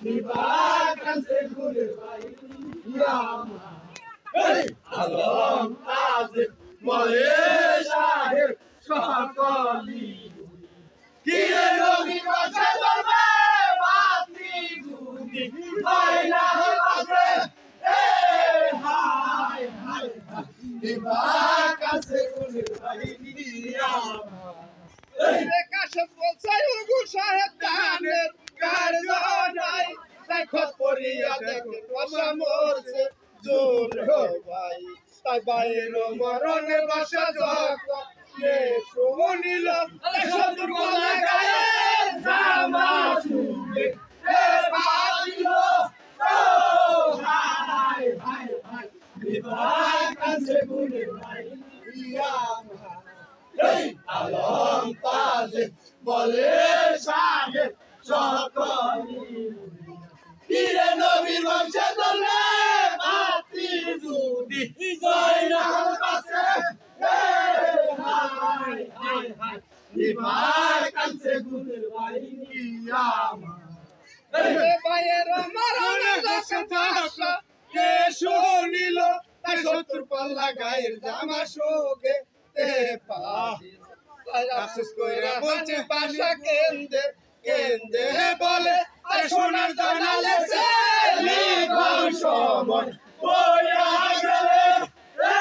নিবাকান সে গুলের বাহিনী আমার এই আলম তাজে বলে সাহেব সকলি কিরে নবী বাসে চলবে বাতি গুদি হয় না বাসে এ হায় হায় নিবাকান সে গুলের বাহিনী আমার এই কাশে বলছে ওগো সাহেব দানের কার্য নাই দেখো পরিয়া দেখো বসা মরছে জোর ভাই তাই বাইর মরণে বসা যখন নে শুনিল শত্রু গলা গায়ে জামা শুনে এ বাজিল ও হায় হায় হায় বিবাহ কাছে গুনে ভাই ইয়া এই আলম তাজে বলে সাহেব সকলি কিরে নবীর বংশে চলবে বাতি যদি জয়নাল পাশে হায় হায় হায় নিবার কাছে গুলের বাহিনী আমার এই ভাইয়ের মরণে দশা কে শুনিল তাই শত্রু পাল্লা গায়ের জামা শোকে তে পাহিল তাই আফসোস কইরা বলছে পাশা কেন্দে কেন্দে বলে আর সোনার জানালে সে লিখন সময় বইয়া গেলে রে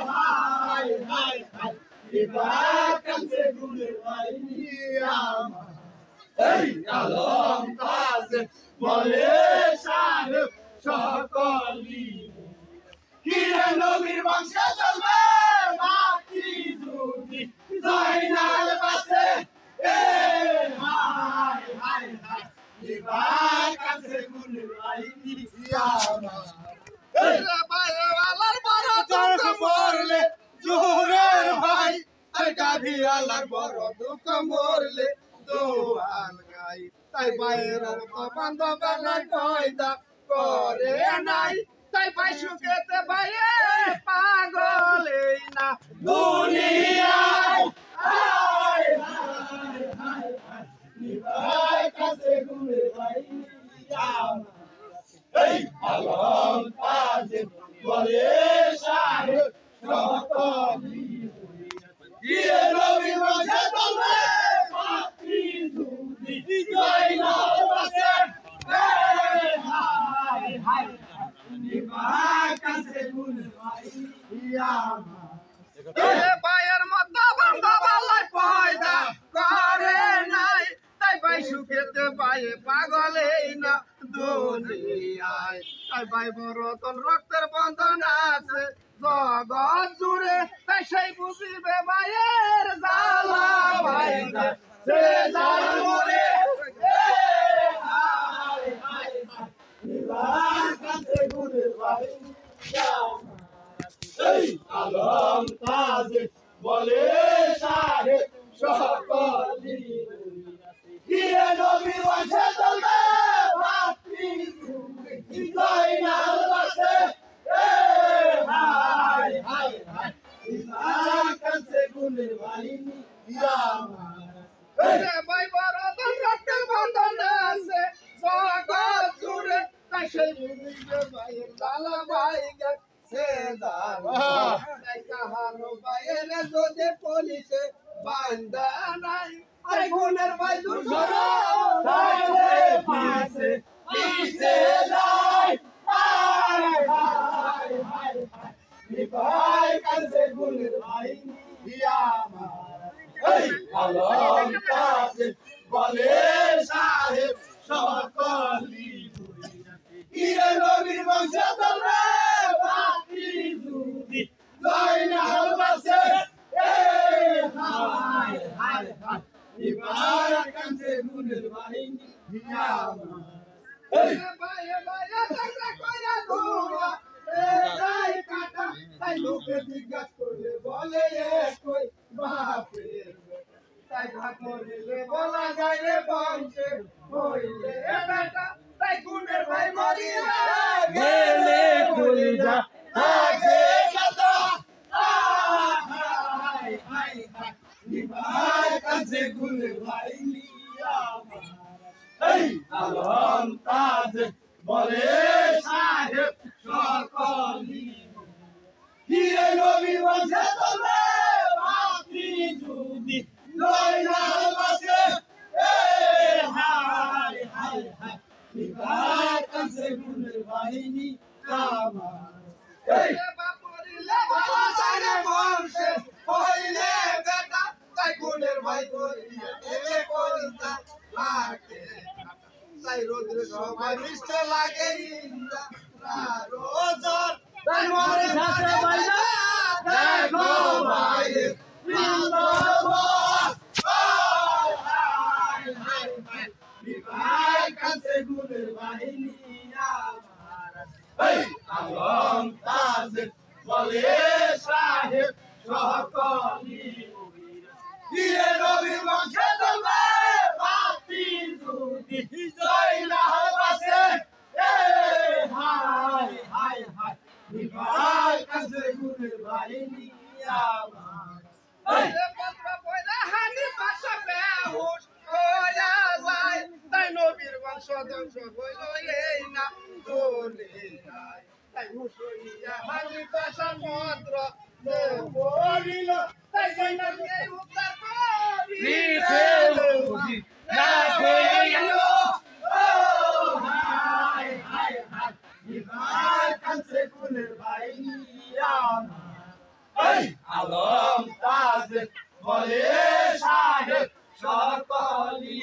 হায় হায় হায় বিবাহ কাছে গুলের বাহিনী আমার এই আলম তাজে বলে সাহেব সকলি কিরে নবীর বংশে চলবে বাতি যদি জয়নাল পাশে এ হায় হায় হায় বিবাহ কাছে গুলের বাহিনী আমার এই ভাই আলার বড় দুঃখ মরলে জোহরের ভাই আর গাভী আলার বড় দুঃখ মরলে দোয়াল গাই তাই ভাইয়ের তো বান্ধব নাই পয়দা করে নাই তাই ভাই সুখেতে ভাইয়ে পাগলেই না দুনিয়ায় হায় হায় হায় হায় নিবাই কাছে গুলের বাহিনী আমার এই আলম তাজে বলে সাহেব সকলি কিরে নবী বংশে চলবে বাতি যদি জয়নাল পাশে হায় হায় নিবাই কাছে গুলের বাহিনী আমার এই ভাইয়ের মতো বান্ধব আল্লাহ পয়দা করে নাই তাই ভাই সুখেতে ভাইয়ে পাগলেই না দুনিয়ায় তাই ভাই বরতন রক্তের বন্ধন আছে জগৎ জুড়ে তাই সেই বুঝিবে ভাইয়ের জ্বালা ভাই সে জ্বালা মরে হায় হায় হায় নিবাই কাছে গুলের বাহিনী আমার এই আলম তাজে বলে সাহেব সকলি কিরে নবী বংশে চলবে বাতি যদি জয়নাল পাশে এ হায় হায় হায় বিবাহ কাছে গুলের বাহিনী আমার এই ভাই বড় রক্তের বন্ধন আছে জগৎ জুড়ে তাই সেই বুঝিবে ভাইয়ের জ্বালা ভাই সে জ্বালা তাই কাহারো ভাইয়ের যদি পুলিশে বান্ধা নাই আরে গুণের ভাই দুর্ঘর তাইলে পিছে পিছে যায় হায় হায় হায় হায় নিবাই কাছে গুলের বাহিনী আমার এই আলম তাজে বলে সাহেব সকলি কিরে নবীর বংশে চলবে বাতি যদি জয়নাল পাশে এ হায় হায় হায় নিবাই কাছে গুলের বাহিনী আমার এই ভাই টাকা কইরা ধোয়া এ যাই কাটা তাই লোকে জিজ্ঞাসা করলে বলে কই বাপের তাই ঘাট মরিলে বলা যায় রে বংশে হইলে বেটা তাই গুণের ভাই মরিলে গেলে কলিজা থাকে কথা হায় হায় হায় নিবাই কাছে গুণের ভাই আমার এই আলম তাজে বলে সাহেব সকলি হিরে নবী বংশে চলবে মাতৃ যদি জয়নাল বাসে এ হায় হায় হায় বিবাহ কাছে গুণের বাহিনী আমার এই বাপরিলে বাজারে বংশে হইলে বেটা তাই গুণের ভাই করিয়া দেবে করিতা লাগে তাই রোদ্র সবাই মিষ্ট লাগে ইন্দা রোজর তাই মরে সাথে বাইনা দেখো বাইরে জিন্দাবাদ হায় হায় হায় বিবাহ কাছে গুণের বাহিনী আমার এই আলম তাজে বলে সাহেব সকলি হিরে নবী বংশে চলবে মাতৃ যদি জয়নাল বাসে এ হায় হায় হায় বিবাহ কাছে গুণের বাহিনী আমার এই পত্র পয়দা হানি পাশা বেহুশ হইয়া যায় তাই নবীর বংশ ধ্বংস হইল এই না চলে যায় তাই হুশইয়া হানি পাশা মন্ত্র বলিল তাই জয়নালকে উদ্ধার করি ফেলুজি না হয়ে গেল ও হায় হায় হায় বিবাহ কাছে গুণের বাহিনী আমার এই আলম তাজে বলে সাহেব সকলি